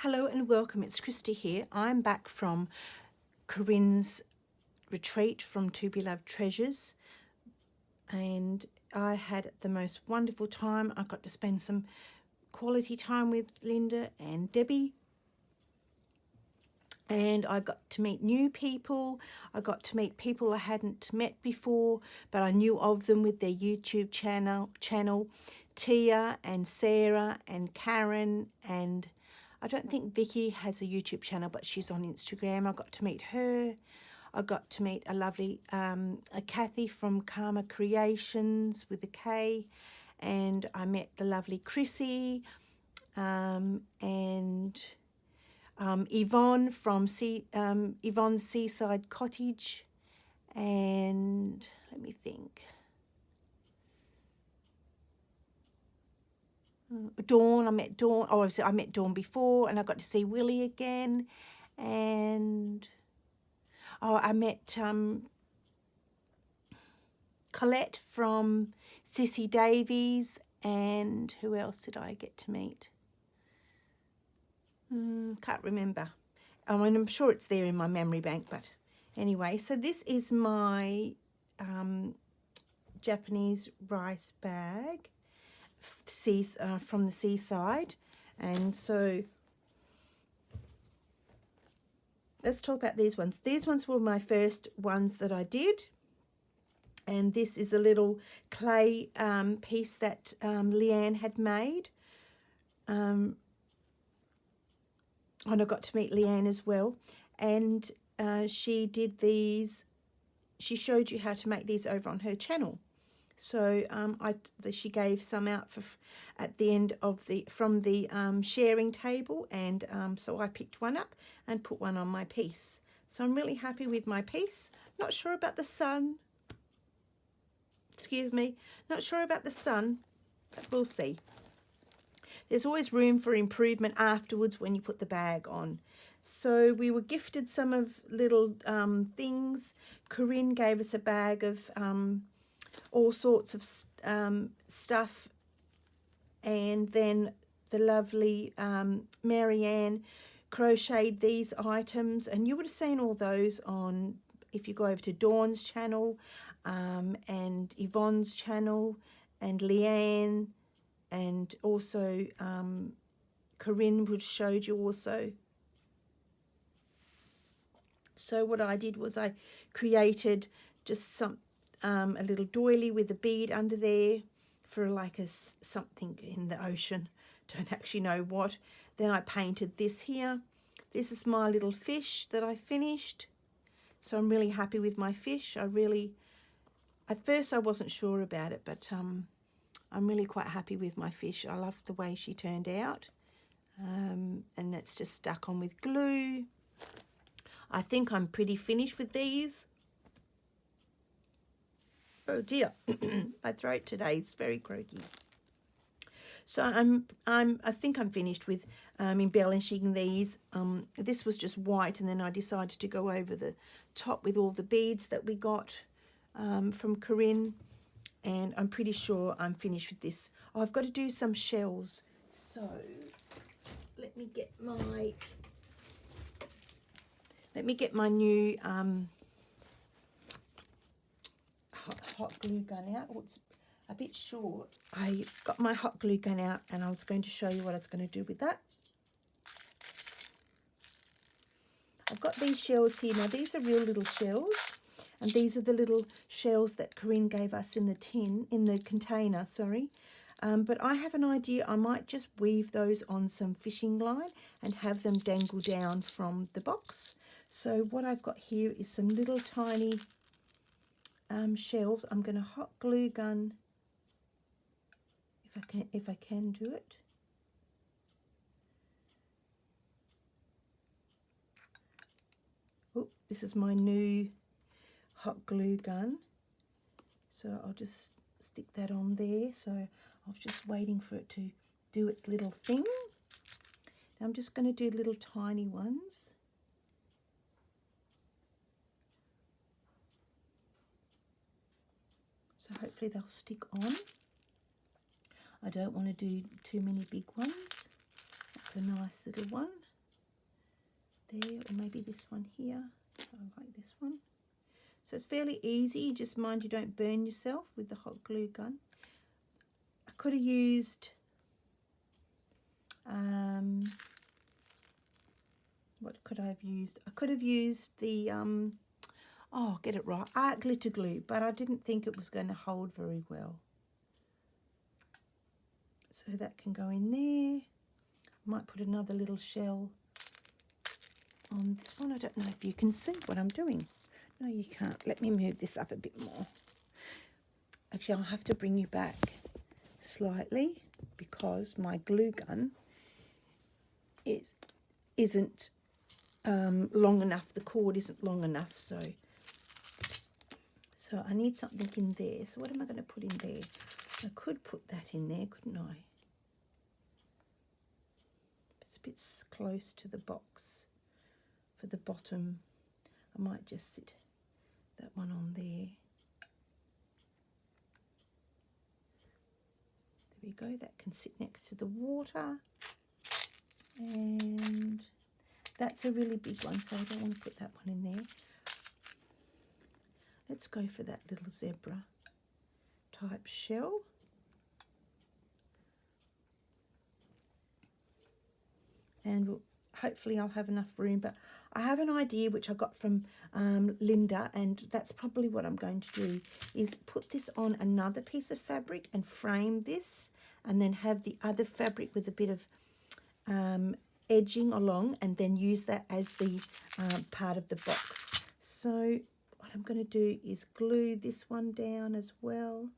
Hello and welcome, it's Christy here. I'm back from Corinne's retreat from To Be Loved Treasures, and I had the most wonderful time. I got to spend some quality time with Linda and Debbie, and I got to meet new people. I got to meet people I hadn't met before, but I knew of them with their YouTube channel, Tia and Sarah and Karen, and I don't think Vicky has a YouTube channel, but she's on Instagram. I got to meet her. I got to meet a lovely a Kathy from Karma Creations with a K, and I met the lovely Chrissy and Yvonne from Yvonne's Seaside Cottage, and let me think. Dawn, I met Dawn. Oh, I met Dawn before, and I got to see Willie again, and I met Colette from Sissy Davies, and who else did I get to meet? Can't remember. I mean, I'm sure it's there in my memory bank, but anyway, so this is my Japanese rice bag from the seaside. And so let's talk about these ones. These ones were my first ones that I did, and this is a little clay piece that Leanne had made, and I got to meet Leanne as well, and she did these. She showed you how to make these over on her channel. So she gave some out at the end of from the sharing table, and so I picked one up and put one on my piece. So I'm really happy with my piece. Not sure about the sun. Excuse me. Not sure about the sun, but we'll see. There's always room for improvement afterwards when you put the bag on. So we were gifted some of little things. Corinne gave us a bag of all sorts of stuff, and then the lovely Marianne crocheted these items, and you would have seen all those on, if you go over to Dawn's channel and Yvonne's channel and Leanne, and also Corinne would showed you also. So what I did was I created just a little doily with a bead under there for like something in the ocean. Don't actually know what. Then I painted this here. This is my little fish that I finished. So I'm really happy with my fish. At first I wasn't sure about it, but I'm really quite happy with my fish. I love the way she turned out. And it's just stuck on with glue. I think I'm pretty finished with these. Oh dear, my throat today is very croaky. So I think I'm finished with embellishing these. This was just white, and then I decided to go over the top with all the beads that we got from Corinne, and I'm pretty sure I'm finished with this. Oh, I've got to do some shells. So let me get my new hot glue gun out. Oh, it's a bit short. I got my hot glue gun out, and I was going to show you what I was going to do with that. I've got these shells here. Now these are real little shells, and these are the little shells that Corinne gave us in the container, sorry. But I have an idea. I might just weave those on some fishing line and have them dangle down from the box. So what I've got here is some little tiny shells. I'm going to hot glue gun, if I can do it. Oh, this is my new hot glue gun. So I'll just stick that on there. So I was just waiting for it to do its little thing. Now I'm just going to do little tiny ones. So hopefully they'll stick on. I don't want to do too many big ones. That's a nice little one. there, or maybe this one here. I like this one. So it's fairly easy, just mind you don't burn yourself with the hot glue gun. I could have used, what could I have used? I could have used the, oh, get it right, art glitter glue, but I didn't think it was going to hold very well. So that can go in there. I might put another little shell on this one. I don't know if you can see what I'm doing. No, you can't. Let me move this up a bit more. Actually, I'll have to bring you back slightly because my glue gun isn't long enough. The cord isn't long enough, so I need something in there. So what am I going to put in there? I could put that in there, couldn't I? It's a bit close to the box for the bottom. I might just sit that one on there. There we go, that can sit next to the water. And that's a really big one, so I don't want to put that one in there. Let's go for that little zebra type shell. And hopefully I'll have enough room, but I have an idea which I got from Linda, and that's probably what I'm going to do, is put this on another piece of fabric and frame this, and then have the other fabric with a bit of edging along, and then use that as the part of the box. So what I'm going to do is glue this one down as well.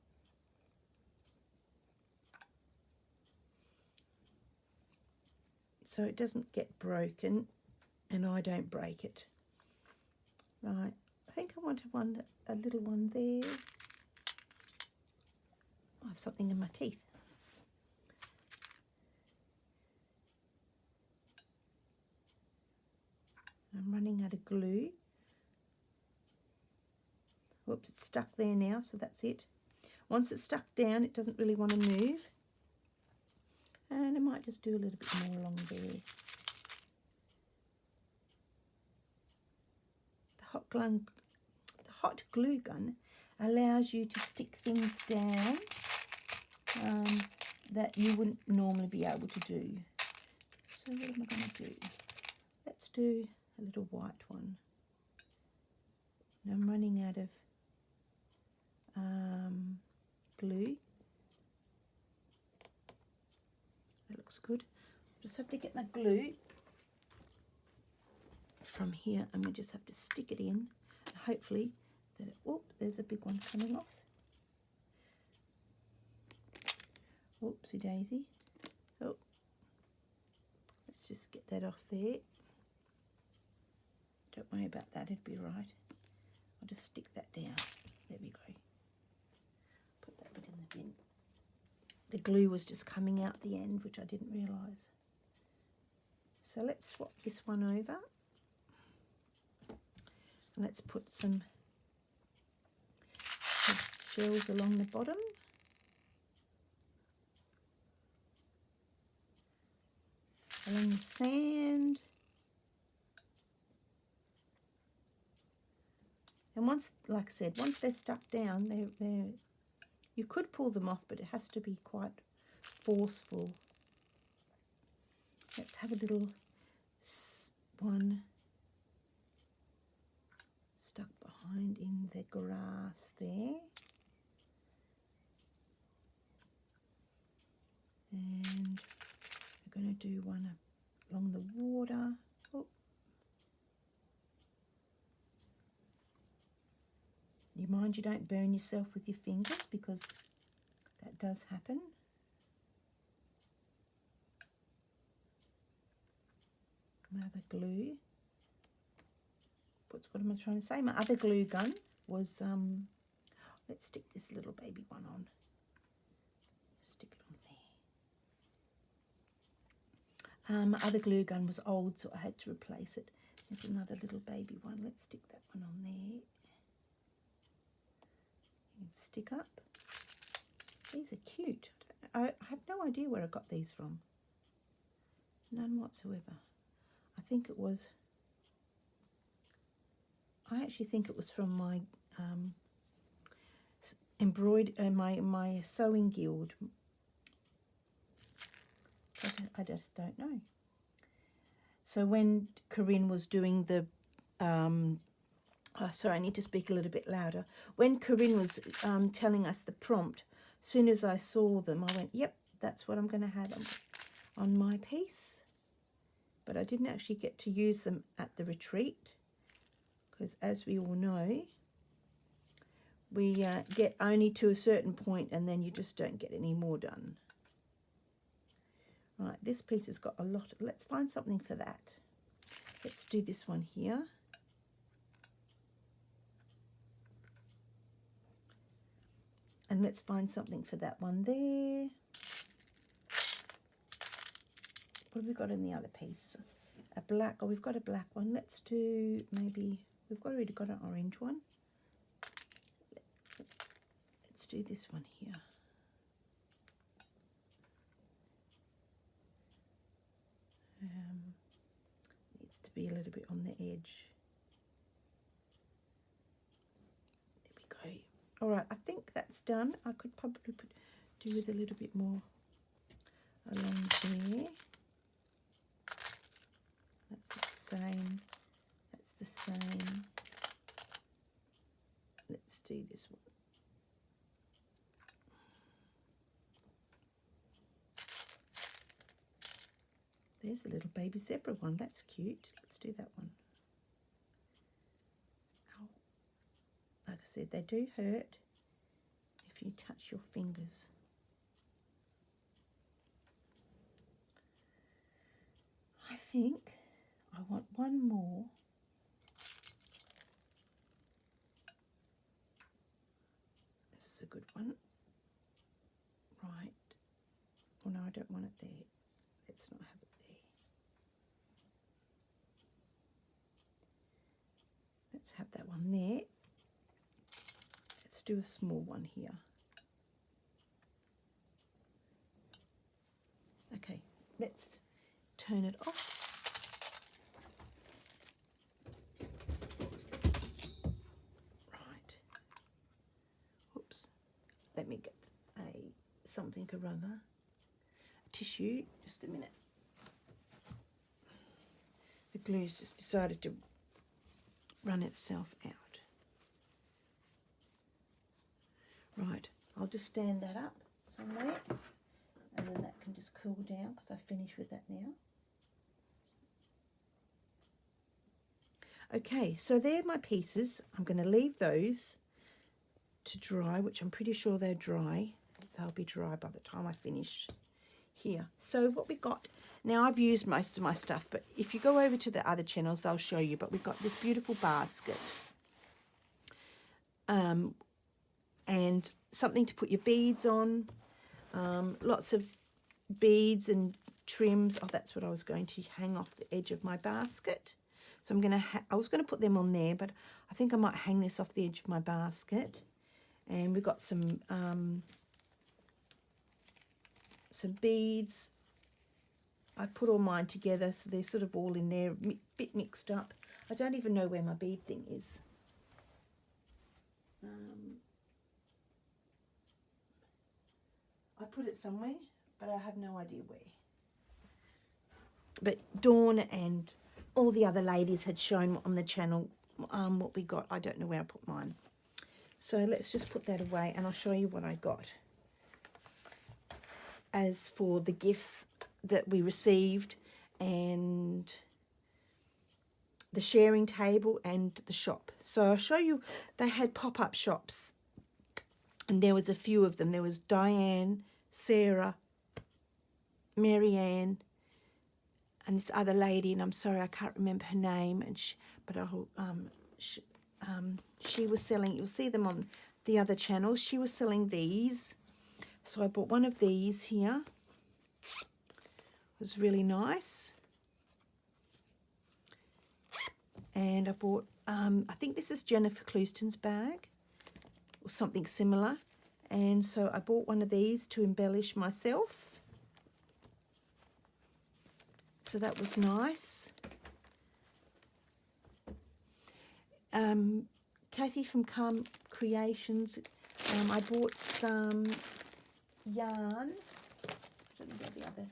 So it doesn't get broken and I don't break it. Right, I think I want a little one there. I have something in my teeth. I'm running out of glue. Whoops, it's stuck there now, so that's it. Once it's stuck down, it doesn't really want to move. And I might just do a little bit more along there. The hot glue gun allows you to stick things down that you wouldn't normally be able to do. So what am I going to do? Let's do a little white one. And I'm running out of glue. That looks good. Just have to get my glue from here, and we just have to stick it in. Hopefully that oh, there's a big one coming off. Oopsie daisy. Oh, let's just get that off there. Don't worry about that, it'd be right. I'll just stick that down. There we go. Put that bit in the bin. The glue was just coming out the end, which I didn't realise. So let's swap this one over. Let's put some shells along the bottom. Along the sand. And once, like I said, once they're stuck down, you could pull them off, but it has to be quite forceful. Let's have a little one stuck behind in the grass there. And we're going to do one along the water. Oh. You mind you don't burn yourself with your fingers, because that does happen. Another glue. What am I trying to say? My other glue gun was, let's stick this little baby one on. Stick it on there. My other glue gun was old, so I had to replace it. There's another little baby one. Let's stick that one on there. Stick up. These are cute. I have no idea where I got these from. None whatsoever. I think it was I actually think it was from my my sewing guild. I just don't know. So when Corinne was doing the oh, sorry, I need to speak a little bit louder. When Corinne was telling us the prompt, as soon as I saw them, I went, yep, that's what I'm going to have on my piece. But I didn't actually get to use them at the retreat, because as we all know, we get only to a certain point and then you just don't get any more done. Right, this piece has got a lot. Let's find something for that. Let's do this one here. And let's find something for that one there. What have we got in the other piece? A black, oh, we've got a black one. Let's do maybe, we've already got an orange one. Let's do this one here. Needs to be a little bit on the edge. There we go. All right, I think that's done. I could probably do with a little bit more along there. That's the same. That's the same. Let's do this one. There's a little baby zebra one. That's cute. Let's do that one. Ow. Like I said, they do hurt if you touch your fingers. I think I want one more. This is a good one. Right. Oh no, I don't want it there. Let's not have it there. Let's have that one there. Let's do a small one here. Okay, let's turn it off. Right. Oops. Let me get something or other. A tissue. Just a minute. The glue's just decided to run itself out. Right. I'll just stand that up somewhere. And then that can just cool down because I finished with that now. Okay, so they're my pieces. I'm going to leave those to dry, which I'm pretty sure they're dry. They'll be dry by the time I finish here. So what we got, now I've used most of my stuff, but if you go over to the other channels, they'll show you, but we've got this beautiful basket. And something to put your beads on. Lots of beads and trims. Oh, that's what I was going to hang off the edge of my basket. So I'm going to, I was going to put them on there, but I think I might hang this off the edge of my basket. And we've got some beads. I put all mine together, so they're sort of all in there, a bit mixed up. I don't even know where my bead thing is. I put it somewhere, but I have no idea where. But Dawn and all the other ladies had shown on the channel what we got. I don't know where I put mine. So let's just put that away and I'll show you what I got. As for the gifts that we received and the sharing table and the shop. So I'll show you, they had pop-up shops and there was a few of them. There was Diane, Sarah, Marianne, and this other lady, and I'm sorry I can't remember her name, and she was selling, you'll see them on the other channels, she was selling these. So I bought one of these here. It was really nice. And I bought, I think this is Jennifer Clouston's bag, or something similar. And so I bought one of these to embellish myself. So that was nice. Kathy from Calm Creations, I bought some yarn. I don't know where the other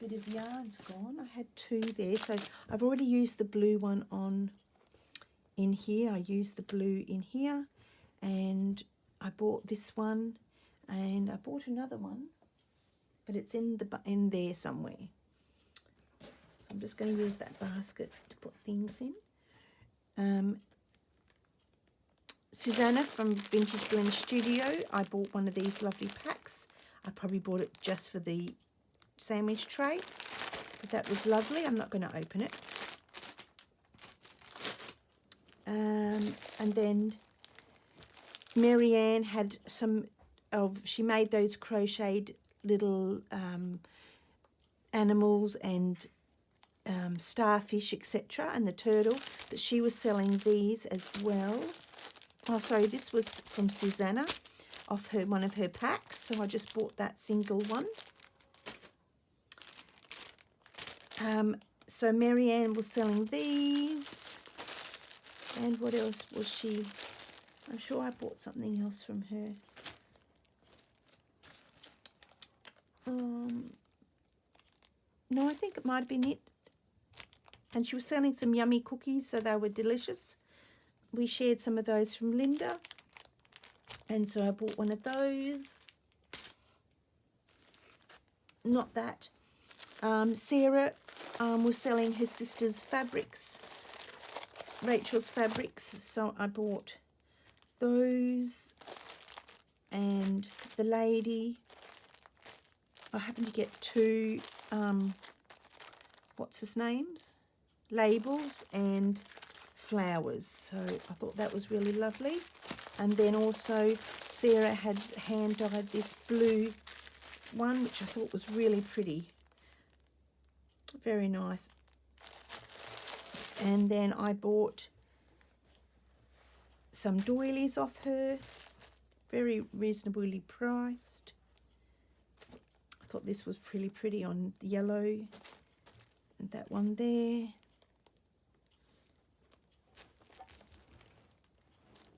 bit of yarn's gone. I had 2 there, so I've already used the blue one on in here. I used the blue in here, and I bought this one, and I bought another one, but it's in there somewhere. So I'm just going to use that basket to put things in. Susanna from Vintage Blend Studio, I bought one of these lovely packs. I probably bought it just for the sandwich tray, but that was lovely. I'm not going to open it. And then Marianne had some of, she made those crocheted little animals and starfish, etc., and the turtle, but she was selling these as well. Oh, sorry, this was from Susanna, off one of her packs, so I just bought that single one. So Marianne was selling these, and what else was she? I'm sure I bought something else from her. No, I think it might have been it. And she was selling some yummy cookies, so they were delicious. We shared some of those from Linda, and so I bought one of those. Not that. Sarah was selling her sister's fabrics, Rachel's fabrics, so I bought those. And the lady, I happened to get 2 what's his names, labels and flowers, so I thought that was really lovely. And then also Sarah had hand dyed this blue one, which I thought was really pretty, very nice. And then I bought some doilies off her, very reasonably priced. I thought this was really pretty on yellow, and that one there.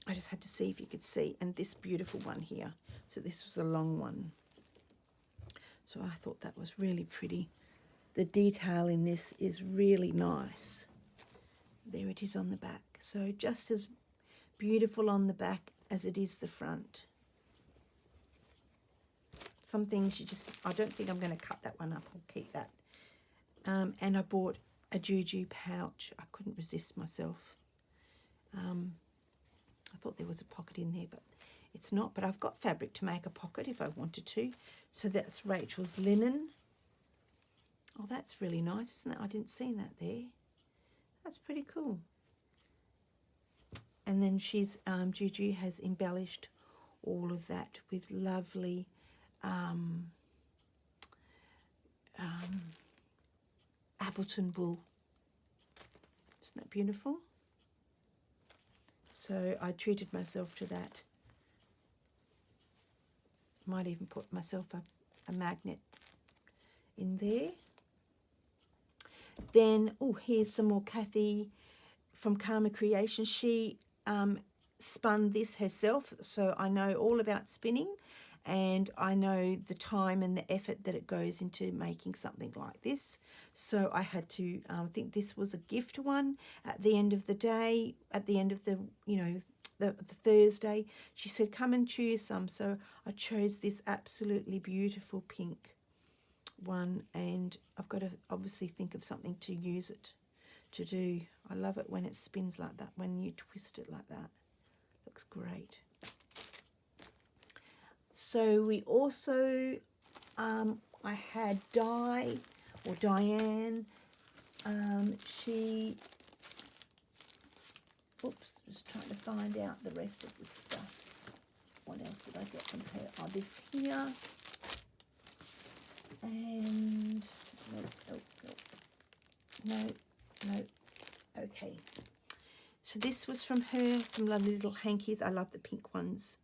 I just had to see if you could see, and this beautiful one here. So this was a long one. So I thought that was really pretty. The detail in this is really nice. There it is on the back. So just as beautiful on the back as it is the front. Some things you just, I don't think I'm going to cut that one up. I'll keep that. And I bought a juju pouch. I couldn't resist myself. I thought there was a pocket in there, but it's not. But I've got fabric to make a pocket if I wanted to. So that's Rachel's linen. Oh, that's really nice, isn't it? I didn't see that there. That's pretty cool. And then she's, Juju has embellished all of that with lovely Appleton wool. Isn't that beautiful? So I treated myself to that. Might even put myself a magnet in there. Then, oh, here's some more Kathy from Karma Creation. She spun this herself, so I know all about spinning, and I know the time and the effort that it goes into making something like this. So I had to think this was a gift one at the end of the day, at the end of the, you know, the Thursday. She said, come and choose some. So I chose this absolutely beautiful pink one, and I've got to obviously think of something to use it to do. I love it when it spins like that, when you twist it like that. Looks great. So we also, I had Diane, she, oops, just trying to find out the rest of the stuff. What else did I get from her? Oh, this here. And, no, okay. So this was from her, some lovely little hankies. I love the pink ones.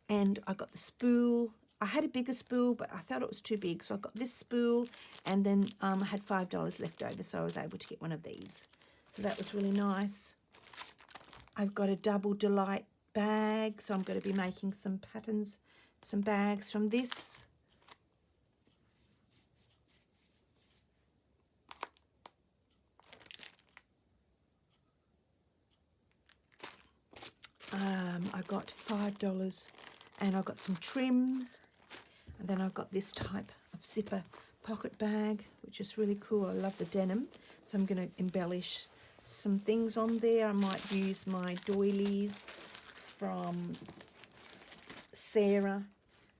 And I got the spool. I had a bigger spool, but I thought it was too big, so I got this spool, and then I had $5 left over, so I was able to get one of these. So that was really nice. I've got a Double Delight bag, so I'm going to be making some patterns, some bags from this. I got $5 and I've got some trims, and then I've got this type of zipper pocket bag, which is really cool. I love the denim, so I'm going to embellish some things on there. I might use my doilies from Sarah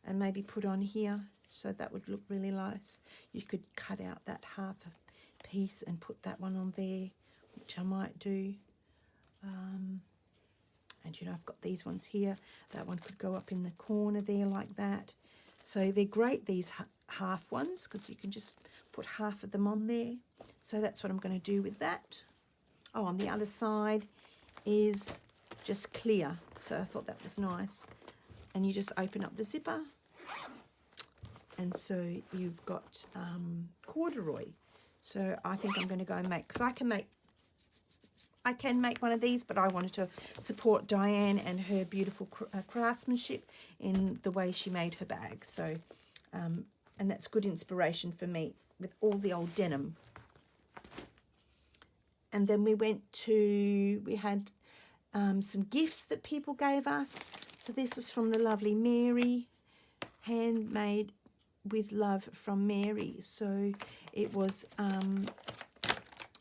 and maybe put on here, so that would look really nice. You could cut out that half a piece and put that one on there, which I might do. And you know, I've got these ones here. That one could go up in the corner there like that. So they're great, these half ones, because you can just put half of them on there. So that's what I'm going to do with that. Oh, on the other side is just clear, so I thought that was nice. And you just open up the zipper, and so you've got corduroy. So I think I'm going to go and make, because I can make one of these, but I wanted to support Diane and her beautiful craftsmanship in the way she made her bag. So, and that's good inspiration for me with all the old denim. And then we had some gifts that people gave us. So this was from the lovely Mary, handmade with love from Mary. So it was,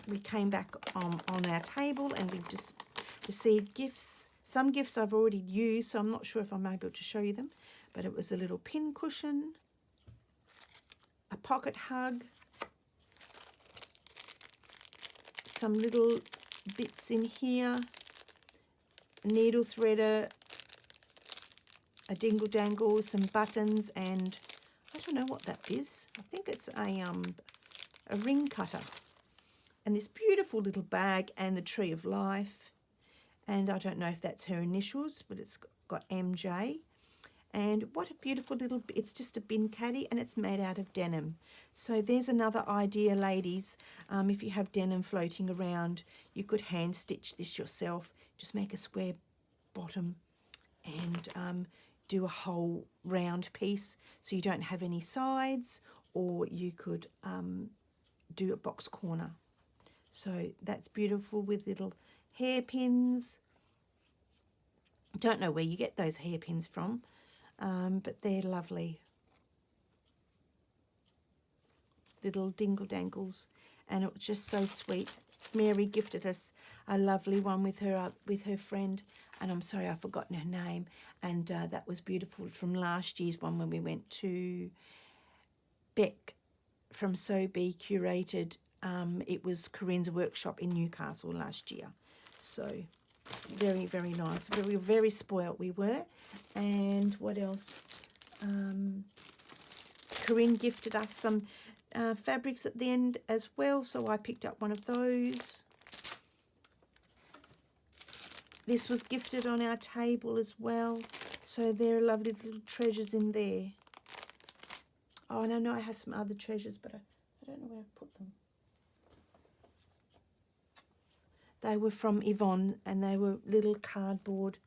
we came back on our table and we just received gifts. Some gifts I've already used, so I'm not sure if I'm able to show you them, but it was a little pin cushion, a pocket hug, some little bits in here, a needle threader, a dingle dangle, some buttons, and I don't know what that is. I think it's a ring cutter. And this beautiful little bag and the Tree of Life. And I don't know if that's her initials, but it's got MJ. And what a beautiful little, it's just a bin caddy, and it's made out of denim. So there's another idea, ladies. If you have denim floating around, you could hand stitch this yourself. Just make a square bottom and do a whole round piece, so you don't have any sides, or you could do a box corner. So that's beautiful with little hairpins. Don't know where you get those hairpins from, but they're lovely. Little dingle dangles, and it was just so sweet. Mary gifted us a lovely one with her friend, and I'm sorry I've forgotten her name, and that was beautiful from last year's one when we went to Beck from Sewbits curated. It was Corinne's workshop in Newcastle last year. So very, very nice. Very, very spoilt we were. And what else? Corinne gifted us some fabrics at the end as well, so I picked up one of those. This was gifted on our table as well, so there are lovely little treasures in there. Oh, and I know I have some other treasures, but I don't know where I put them. They were from Yvonne, and they were little cardboard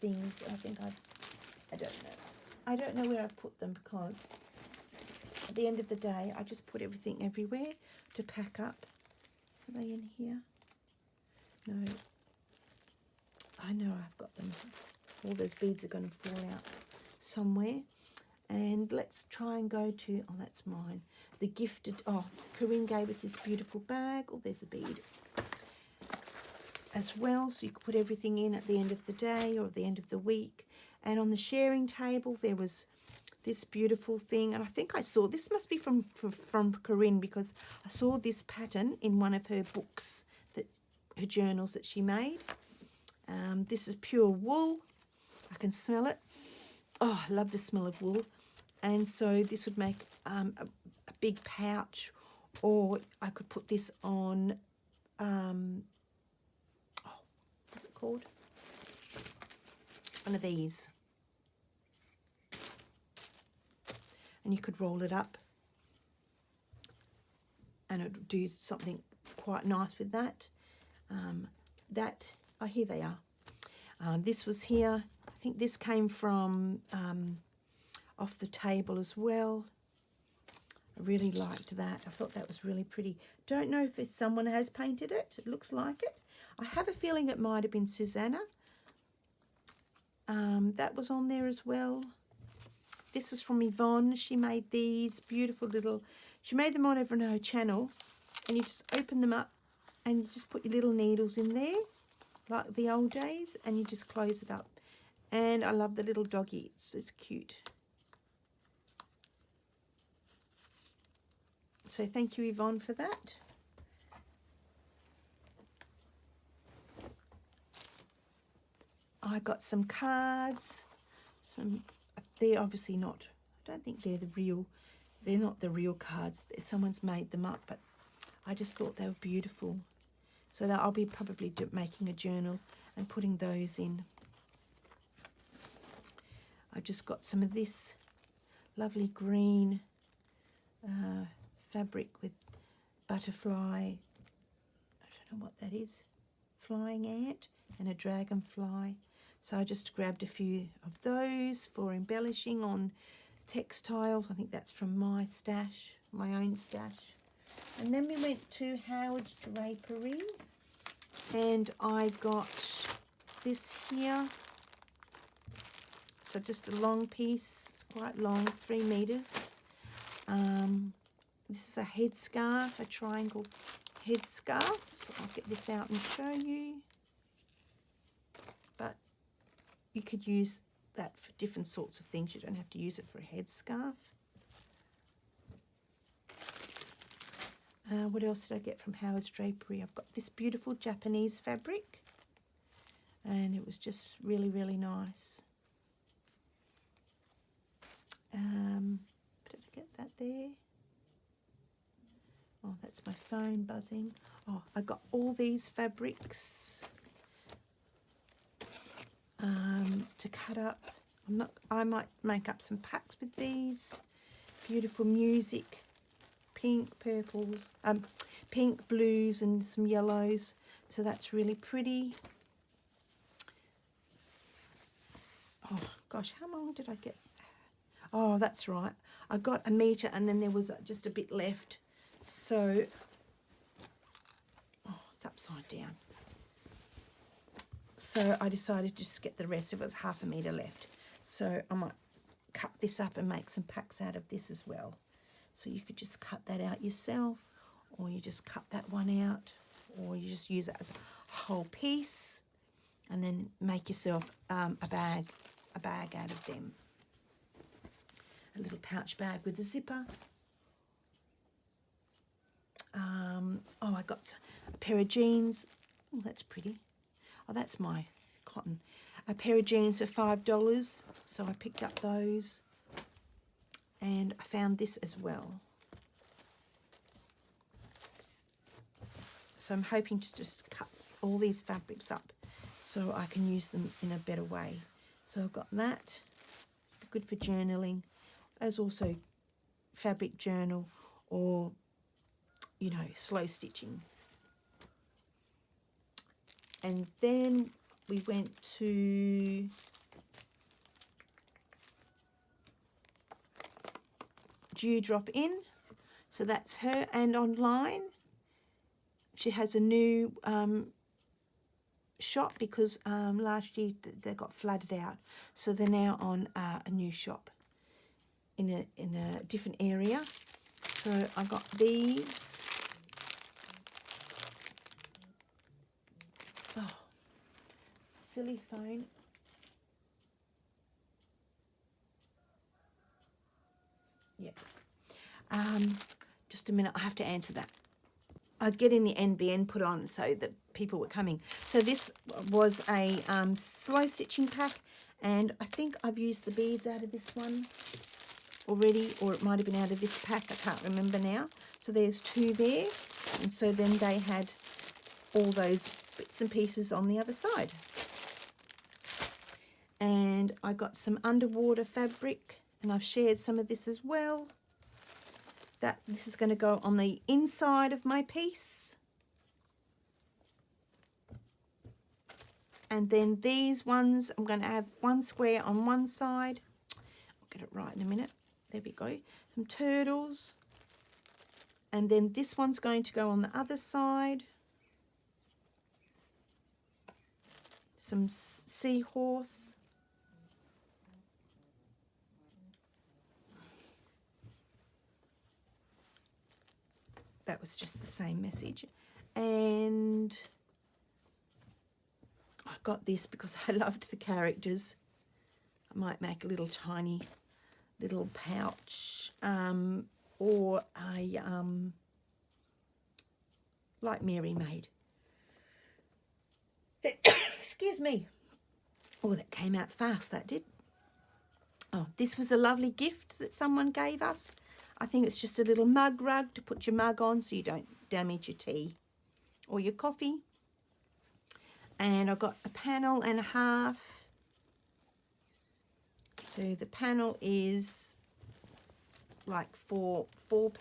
things. I think I don't know. I don't know where I put them, because at the end of the day, I just put everything everywhere to pack up. Are they in here? No. I know I've got them. All those beads are going to fall out somewhere. And let's try and go to, oh, that's mine. The gifted, oh, Corinne gave us this beautiful bag. Oh, there's a bead as well. So you could put everything in at the end of the day or at the end of the week. And on the sharing table, there was this beautiful thing. And I think I saw, this must be from Corinne, because I saw this pattern in one of her books, her journals that she made. This is pure wool. I can smell it. Oh, I love the smell of wool. And so this would make a big pouch, or I could put this on, what's it called? One of these. And you could roll it up, and it would do something quite nice with that. Oh, here they are. This was here. I think this came from off the table as well. I really liked that. I thought that was really pretty. Don't know if someone has painted it. It looks like it. I have a feeling it might have been Susanna. That was on there as well. This is from Yvonne. She made these beautiful little, she made them on over on her channel, and you just open them up and you just put your little needles in there like the old days, and you just close it up. And I love the little doggy. It's cute. So thank you, Yvonne, for that. I got some cards. They're obviously not, I don't think they're not the real cards. Someone's made them up, but I just thought they were beautiful. So that I'll be probably making a journal and putting those in. I just got some of this lovely green fabric with butterfly, I don't know what that is, flying ant and a dragonfly. So I just grabbed a few of those for embellishing on textiles. I think that's from my stash, my own stash. And then we went to Howard's Drapery, and I got this here. So just a long piece, it's quite long, 3 meters. This is a headscarf, a triangle headscarf. So I'll get this out and show you. But you could use that for different sorts of things. You don't have to use it for a headscarf. What else did I get from Howard's Drapery? I've got this beautiful Japanese fabric, and it was just really, really nice. Did I get that there? Oh, that's my phone buzzing. Oh, I got all these fabrics to cut up. I might make up some packs with these. Beautiful music, pink, purples, pink, blues, and some yellows. So that's really pretty. Oh gosh, how long did I get? Oh, that's right. I got 1 meter, and then there was just a bit left. So, oh, it's upside down. So I decided to just get the rest. It was 1/2 meter left. So I might cut this up and make some packs out of this as well. So you could just cut that out yourself, or you just cut that one out, or you just use it as a whole piece, and then make yourself a bag out of them. A little pouch bag with a zipper. Oh, I got a pair of jeans. Oh, that's pretty. Oh, that's my cotton. A pair of jeans for $5, so I picked up those. And I found this as well. So I'm hoping to just cut all these fabrics up so I can use them in a better way. So I've got that. It's good for journaling. There's also fabric journal, or, you know, slow stitching. And then we went to Dewdrop Inn. So that's her, and online she has a new shop because last year they got flooded out. So they're now on a new shop in a different area. So I got these. Oh, silly phone. Yeah. Just a minute, I have to answer that. I'd get in the NBN put on so that people were coming. So this was a slow stitching pack, and I think I've used the beads out of this one already, or it might have been out of this pack, I can't remember now. So there's 2 there, and so then they had all those bits and pieces on the other side. And I got some underwater fabric, and I've shared some of this as well. This is going to go on the inside of my piece. And then these ones, I'm going to have one square on one side. I'll get it right in a minute. There we go. Some turtles. And then this one's going to go on the other side. Some seahorse. That was just the same message. And I got this because I loved the characters. I might make a little tiny little pouch or a like Mary made. Excuse me. Oh, that came out fast, that did. Oh, this was a lovely gift that someone gave us. I think it's just a little mug rug to put your mug on so you don't damage your tea or your coffee. And I got a panel and a half. So the panel is like four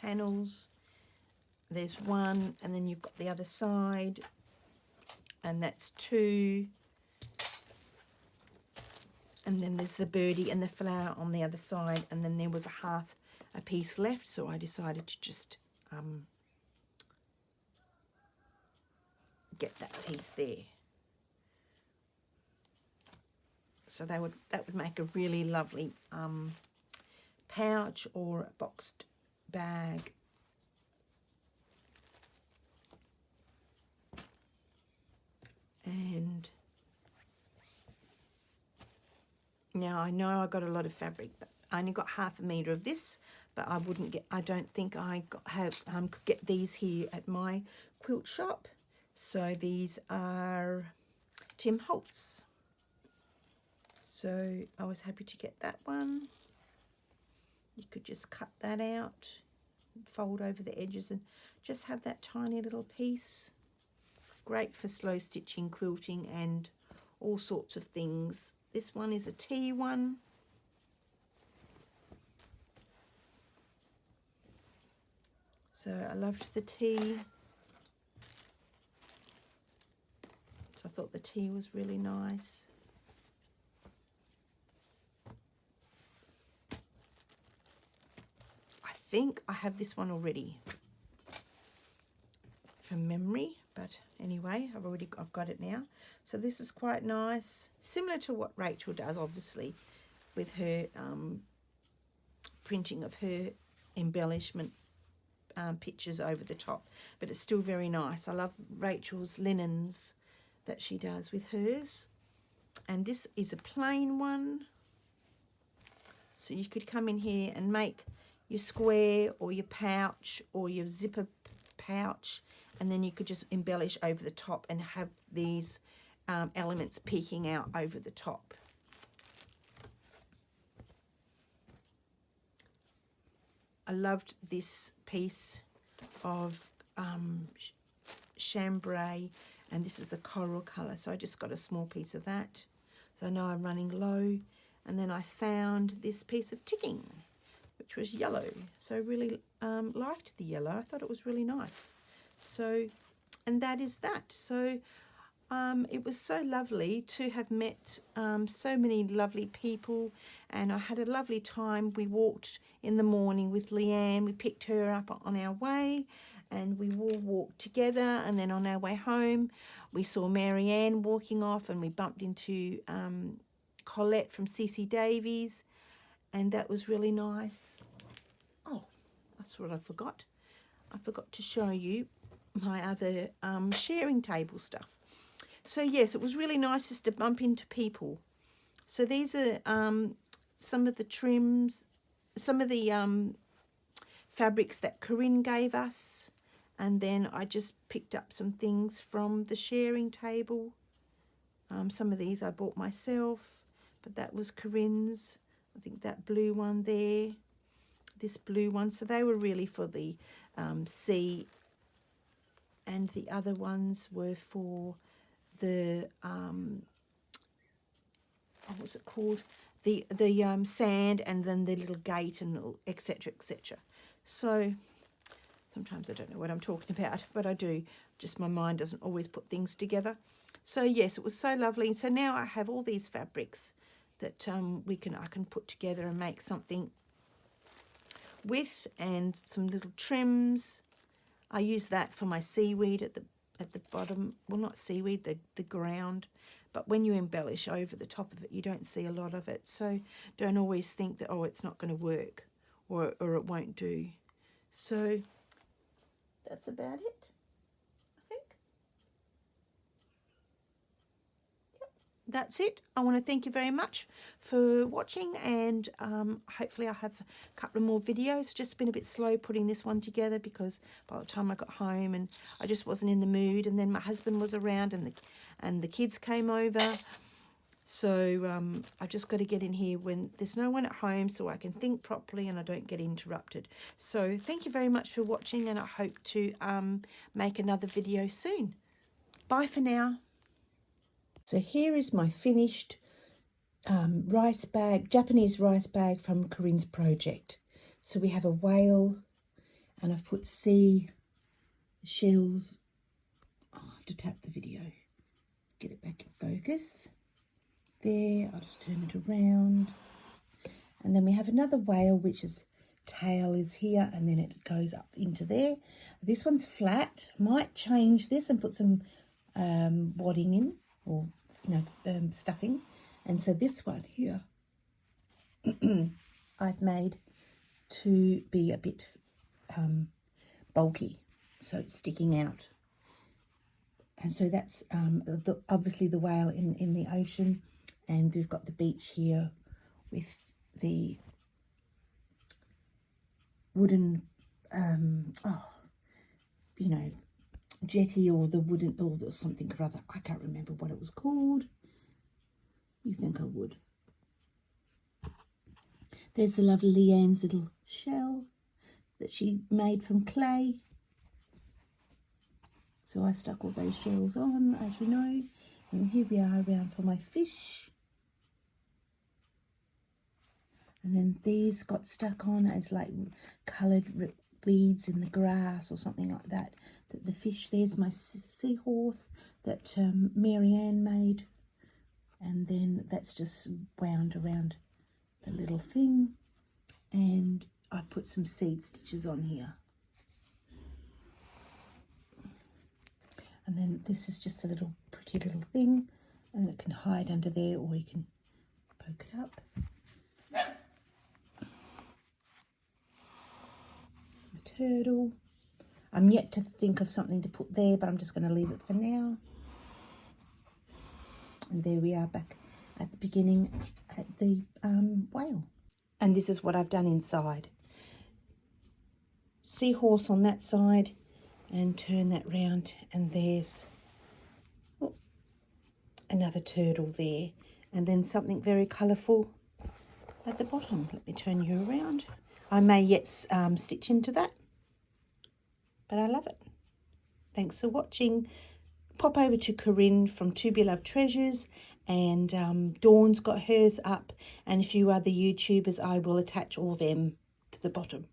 panels. There's one, and then you've got the other side, and that's two. And then there's the birdie and the flower on the other side, and then there was a piece left, so I decided to just get that piece there. So that would make a really lovely pouch or a boxed bag. And now I know I got a lot of fabric, but I only got 1/2 meter of this, but I don't think I could get these here at my quilt shop. So these are Tim Holtz. So I was happy to get that one. You could just cut that out, fold over the edges and just have that tiny little piece. Great for slow stitching, quilting and all sorts of things. This one is a tea one. So I loved the tea. So I thought the tea was really nice. I think I have this one already from memory, but anyway, I've got it now. So this is quite nice, similar to what Rachel does, obviously, with her printing of her embellishment pictures over the top, but it's still very nice. I love Rachel's linens that she does with hers. And this is a plain one, so you could come in here and make your square or your pouch or your zipper pouch, and then you could just embellish over the top and have these elements peeking out over the top. I loved this piece of chambray, and this is a coral colour, so I just got a small piece of that. So I know I'm running low. And then I found this piece of ticking, which was yellow. So I really liked the yellow. I thought it was really nice. So, and that is that. So it was so lovely to have met so many lovely people, and I had a lovely time. We walked in the morning with Leanne. We picked her up on our way, and we all walked together. And then on our way home, we saw Marianne walking off, and we bumped into Colette from CC Davies, and that was really nice. Oh, that's what I forgot. I forgot to show you my other sharing table stuff. So yes, it was really nice just to bump into people. So these are some of the trims, some of the fabrics that Corinne gave us, and then I just picked up some things from the sharing table. Some of these I bought myself, but that was Corinne's. I think that blue one there, this blue one. So they were really for the sea, and the other ones were for the what was it called? The sand, and then the little gate, and etc. etc. So sometimes I don't know what I'm talking about, but I do. Just my mind doesn't always put things together. So yes, it was so lovely. So now I have all these fabrics that I can put together and make something with, and some little trims. I use that for my seaweed at the bottom. Well, not seaweed, the ground. But when you embellish over the top of it, you don't see a lot of it. So don't always think that, oh, it's not going to work or it won't do. So that's about it, I think. Yep, that's it. I want to thank you very much for watching, and hopefully I'll have a couple of more videos. Just been a bit slow putting this one together because by the time I got home and I just wasn't in the mood, and then my husband was around and the kids came over. So I've just got to get in here when there's no one at home so I can think properly and I don't get interrupted. So thank you very much for watching, and I hope to make another video soon. Bye for now. So here is my finished rice bag, Japanese rice bag from Corinne's project. So we have a whale, and I've put sea shells. Oh, I have to tap the video, get it back in focus. There, I'll just turn it around. And then we have another whale, which is tail is here, and then it goes up into there. This one's flat. Might change this and put some wadding in, or stuffing. And so this one here I've made to be a bit bulky, so it's sticking out. And so that's obviously the whale in the ocean, and we've got the beach here with the wooden jetty, or the wooden, or something or other. I can't remember what it was called. You think I would. There's the lovely Leanne's little shell that she made from clay. So I stuck all those shells on, as you know. And here we are around for my fish. And then these got stuck on as like coloured weeds in the grass or something like that. The fish, there's my seahorse that Marianne made. And then that's just wound around the little thing. And I put some seed stitches on here. And then this is just a little pretty little thing, and it can hide under there, or you can poke it up. A turtle. I'm yet to think of something to put there, but I'm just going to leave it for now. And there we are back at the beginning at the whale. And this is what I've done inside. Seahorse on that side, and turn that round, and there's another turtle there, and then something very colourful at the bottom. Let me turn you around. I may yet stitch into that, but I love it. Thanks for watching. Pop over to Corinne from To Be Loved Treasures, and Dawn's got hers up, and a few other YouTubers. I will attach all them to the bottom.